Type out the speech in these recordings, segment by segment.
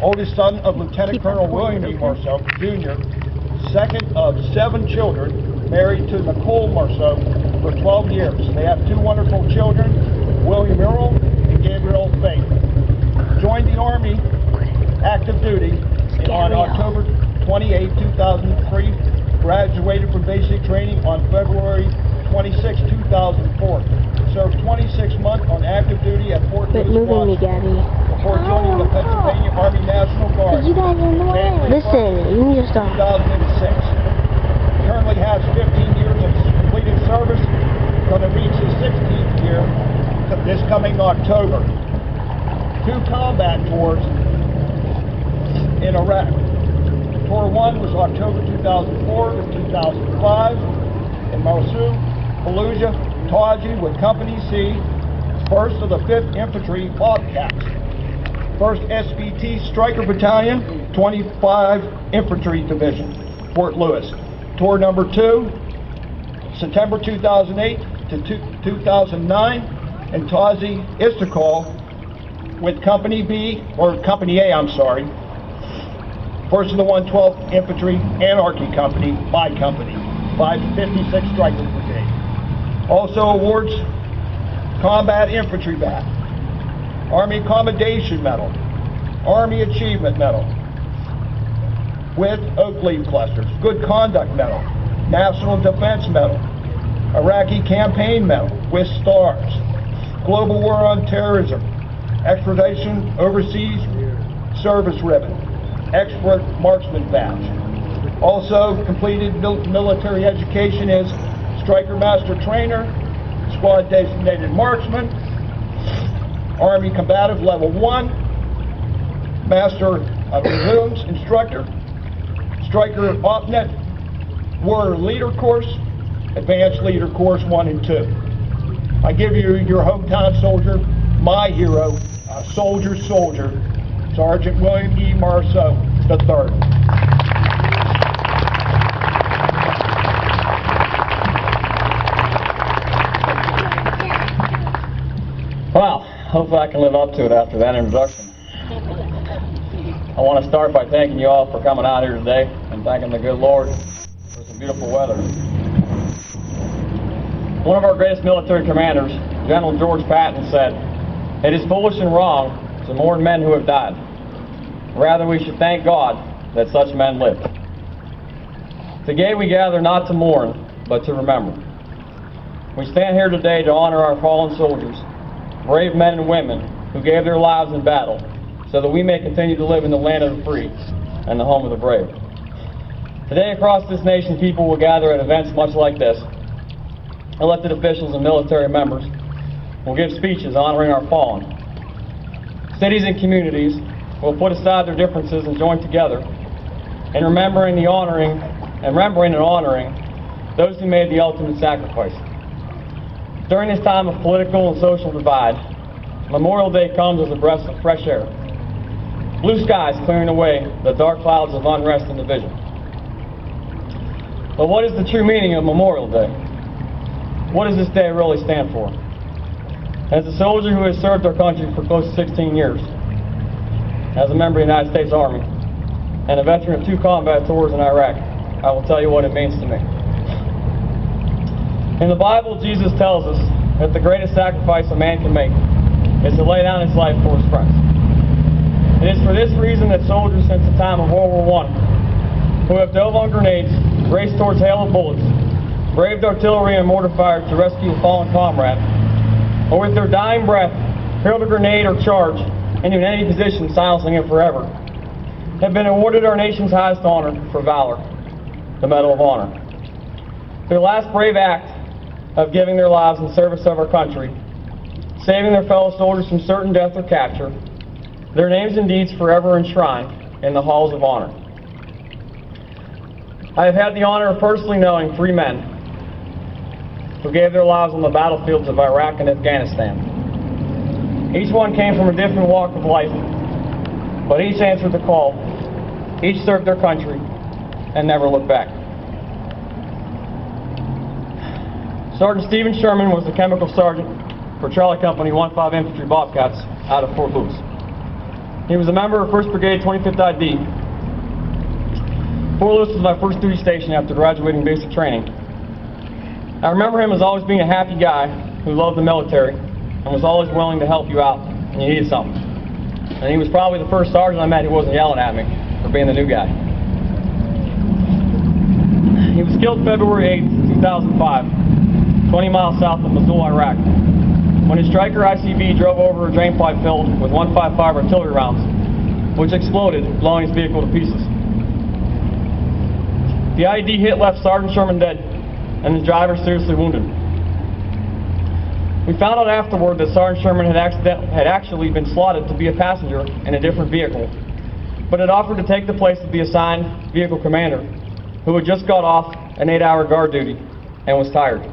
oldest son of Lieutenant Colonel William E. Marceau, Jr., second of 7 children, married to Nicole Marceau for 12 years. They have 2 wonderful children, William Earl and Gabriel Faith. Joined the Army active duty on October 28, 2003. Graduated from basic training on February 26, 2004. Served 26 months on active duty at Fort Lewis before joining the Pennsylvania Army National Guard. You guys are annoying. Listen, you need to stop. 2006. Currently has 15 years of completed service. Going to reach his 16th year this coming October. 2 combat tours in Iraq. Tour 1 was October 2004 to 2005 in Marceau, Fallujah, Taji with Company C, 1st of the 5th Infantry Bobcats, 1st SBT Striker Battalion, 25 Infantry Division, Fort Lewis. Tour number 2, September 2008 to 2009 in Tazi, Istiklal with Company B, or Company A, I'm sorry, 1st of the 112th Infantry Anarchy Company, my company, 556 Striker Brigade. Also awards Combat Infantry Bat, Army Commendation Medal, Army Achievement Medal with Oak Leaf Clusters, Good Conduct Medal, National Defense Medal, Iraqi Campaign Medal with Stars, Global War on Terrorism, Extradition Overseas Service Ribbon, Expert Marksman Badge. Also completed military education as Striker Master Trainer, Squad Designated Marksman, Army Combative Level 1, Master of Resumes Instructor, Striker OpNet Warrior Leader Course, Advanced Leader Course 1 and 2. I give you your hometown soldier, my hero, soldier, Sergeant William E. Marceau III. Well, hopefully I can live up to it after that introduction. I want to start by thanking you all for coming out here today and thanking the good Lord for some beautiful weather. One of our greatest military commanders, General George Patton, said, "It is foolish and wrong to mourn men who have died. Rather, we should thank God that such men lived." Today we gather not to mourn, but to remember. We stand here today to honor our fallen soldiers, brave men and women who gave their lives in battle so that we may continue to live in the land of the free and the home of the brave. Today across this nation, people will gather at events much like this. Elected officials and military members will give speeches honoring our fallen. Cities and communities will put aside their differences and join together in remembering and honoring those who made the ultimate sacrifice. During this time of political and social divide, Memorial Day comes as a breath of fresh air. Blue skies clearing away the dark clouds of unrest and division. But what is the true meaning of Memorial Day? What does this day really stand for? As a soldier who has served our country for close to 16 years, as a member of the United States Army, and a veteran of 2 combat tours in Iraq, I will tell you what it means to me. In the Bible, Jesus tells us that the greatest sacrifice a man can make is to lay down his life for his friends. It is for this reason that soldiers since the time of World War I, who have dove on grenades, raced towards hail of bullets, braved artillery and mortar fire to rescue a fallen comrade, or with their dying breath, hurled a grenade or charge into any position, silencing it forever, have been awarded our nation's highest honor for valor, the Medal of Honor. Their last brave act of giving their lives in service of our country, saving their fellow soldiers from certain death or capture, their names and deeds forever enshrined in the halls of honor. I have had the honor of personally knowing 3 men who gave their lives on the battlefields of Iraq and Afghanistan. Each one came from a different walk of life, but each answered the call, each served their country, and never looked back. Sergeant Stephen Sherman was the chemical sergeant for Charlie Company 15 Infantry Bobcats out of Fort Lewis. He was a member of 1st Brigade, 25th ID. Fort Lewis was my first duty station after graduating basic training. I remember him as always being a happy guy who loved the military and was always willing to help you out when you needed something. And he was probably the first sergeant I met who wasn't yelling at me for being the new guy. He was killed February 8th, 2005, 20 miles south of Mosul, Iraq, when his Stryker ICB drove over a drain pipe filled with 155 artillery rounds, which exploded, blowing his vehicle to pieces. The IED hit left Sergeant Sherman dead and his driver seriously wounded. We found out afterward that Sergeant Sherman had actually been slotted to be a passenger in a different vehicle, but had offered to take the place of the assigned vehicle commander, who had just got off an 8-hour guard duty and was tired.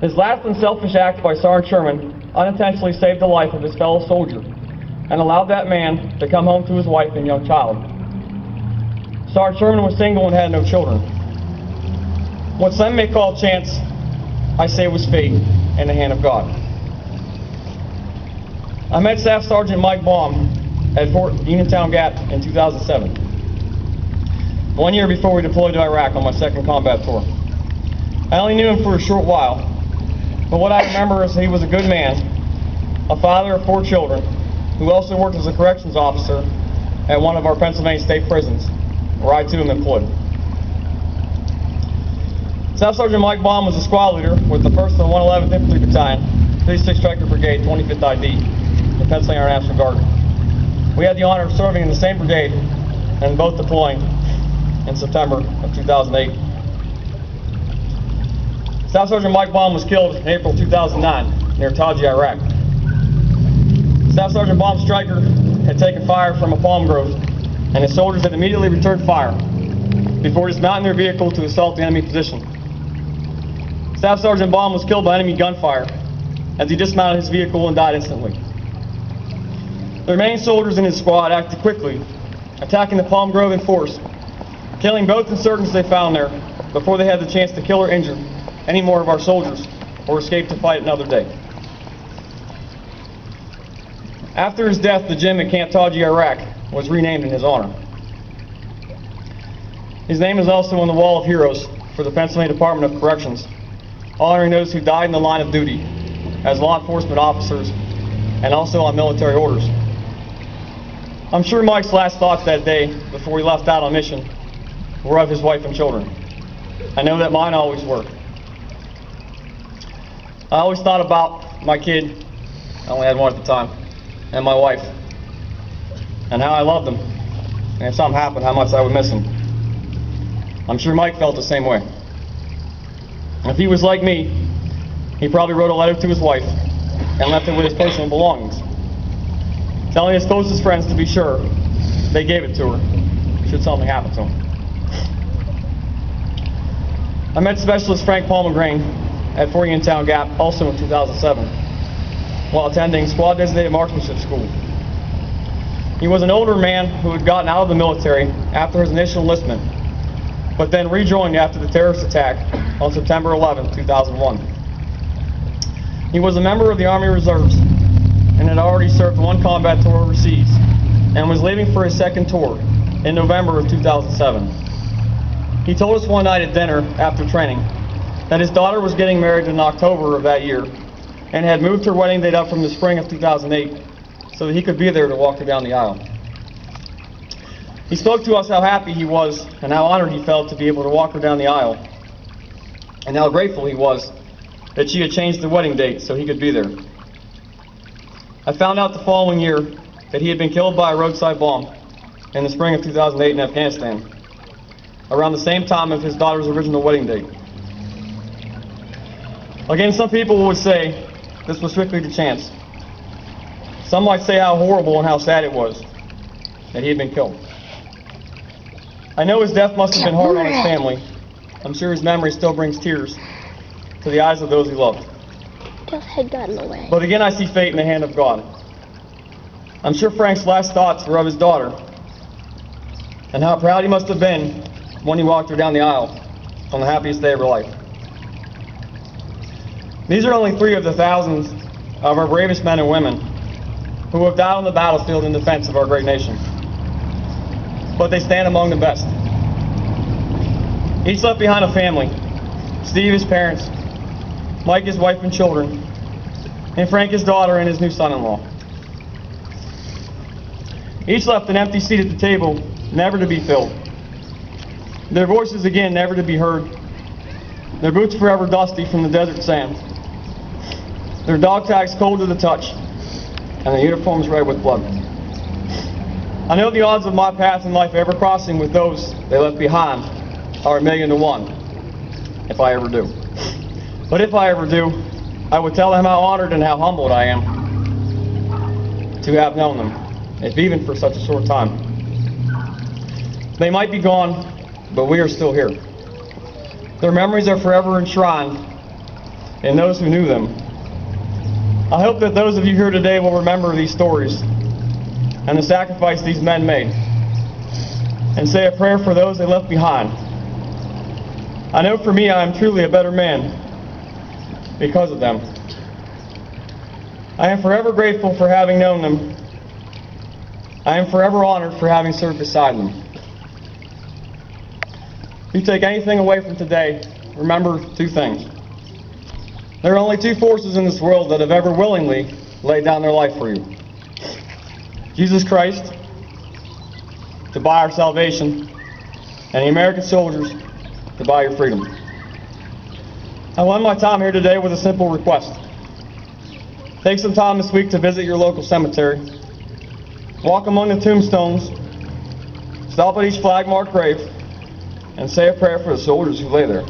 His last unselfish act by Sergeant Sherman unintentionally saved the life of his fellow soldier and allowed that man to come home to his wife and young child. Sergeant Sherman was single and had no children. What some may call chance, I say was fate in the hand of God. I met Staff Sergeant Mike Baum at Fort Uniontown Gap in 2007, 1 year before we deployed to Iraq on my second combat tour. I only knew him for a short while, but what I remember is he was a good man, a father of 4 children, who also worked as a corrections officer at one of our Pennsylvania state prisons, where I too am employed. Staff Sergeant Mike Baum was a squad leader with the 1st and 111th Infantry Battalion, 56th Stryker Brigade, 25th ID, the Pennsylvania National Guard. We had the honor of serving in the same brigade and both deploying in September of 2008. Staff Sergeant Mike Baum was killed in April 2009 near Taji, Iraq. Staff Sergeant Baum's Stryker had taken fire from a palm grove, and his soldiers had immediately returned fire before dismounting their vehicle to assault the enemy position. Staff Sergeant Baum was killed by enemy gunfire as he dismounted his vehicle and died instantly. The remaining soldiers in his squad acted quickly, attacking the palm grove in force, killing both insurgents they found there before they had the chance to kill or injure any more of our soldiers or escape to fight another day. After his death, the gym at Camp Taji, Iraq was renamed in his honor. His name is also on the Wall of Heroes for the Pennsylvania Department of Corrections, honoring those who died in the line of duty as law enforcement officers and also on military orders. I'm sure Mike's last thoughts that day before he left out on mission were of his wife and children. I know that mine always were. I always thought about my kid, I only had one at the time, and my wife, and how I loved them, and if something happened, how much I would miss them. I'm sure Mike felt the same way. If he was like me, he probably wrote a letter to his wife and left it with his personal belongings, telling his closest friends to be sure they gave it to her should something happen to him. I met Specialist Frank Palmagrain at Fort Uniontown Gap also in 2007 while attending Squad Designated Marksmanship School. He was an older man who had gotten out of the military after his initial enlistment, but then rejoined after the terrorist attack on September 11, 2001. He was a member of the Army Reserves and had already served 1 combat tour overseas and was leaving for his second tour in November of 2007. He told us one night at dinner after training that his daughter was getting married in October of that year and had moved her wedding date up from the spring of 2008 so that he could be there to walk her down the aisle. He spoke to us how happy he was and how honored he felt to be able to walk her down the aisle, and how grateful he was that she had changed the wedding date so he could be there. I found out the following year that he had been killed by a roadside bomb in the spring of 2008 in Afghanistan, around the same time of his daughter's original wedding date. Again, some people would say this was strictly to chance. Some might say how horrible and how sad it was that he had been killed. I know his death must have been hard on his family. I'm sure his memory still brings tears to the eyes of those he loved. Just had gotten away. But again, I see fate in the hand of God. I'm sure Frank's last thoughts were of his daughter and how proud he must have been when he walked her down the aisle on the happiest day of her life. These are only 3 of the thousands of our bravest men and women who have died on the battlefield in defense of our great nation. But they stand among the best. Each left behind a family. Steve, his parents, Mike, his wife and children, and Frank, his daughter, and his new son-in-law. Each left an empty seat at the table, never to be filled. Their voices again never to be heard. Their boots forever dusty from the desert sand. Their dog tags cold to the touch, and their uniforms red with blood. I know the odds of my path in life ever crossing with those they left behind are 1,000,000 to 1, if I ever do. But if I ever do, I would tell them how honored and how humbled I am to have known them, if even for such a short time. They might be gone, but we are still here. Their memories are forever enshrined in those who knew them. I hope that those of you here today will remember these stories and the sacrifice these men made, and say a prayer for those they left behind. I know for me I am truly a better man because of them. I am forever grateful for having known them. I am forever honored for having served beside them. If you take anything away from today, remember two things. There are only two forces in this world that have ever willingly laid down their life for you. Jesus Christ, to buy our salvation, and the American soldiers, to buy your freedom. I will end my time here today with a simple request. Take some time this week to visit your local cemetery. Walk among the tombstones, stop at each flag-marked grave, and say a prayer for the soldiers who lay there.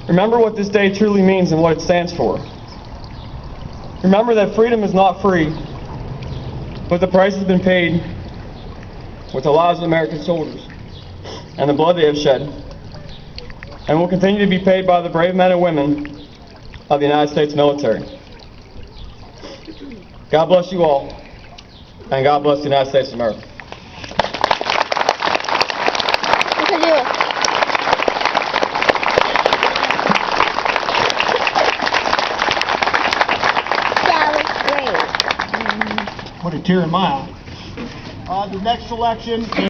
Remember what this day truly means and what it stands for. Remember that freedom is not free, but the price has been paid with the lives of American soldiers and the blood they have shed, and will continue to be paid by the brave men and women of the United States military. God bless you all, and God bless the United States of America. Put a tear in my eye. The next selection is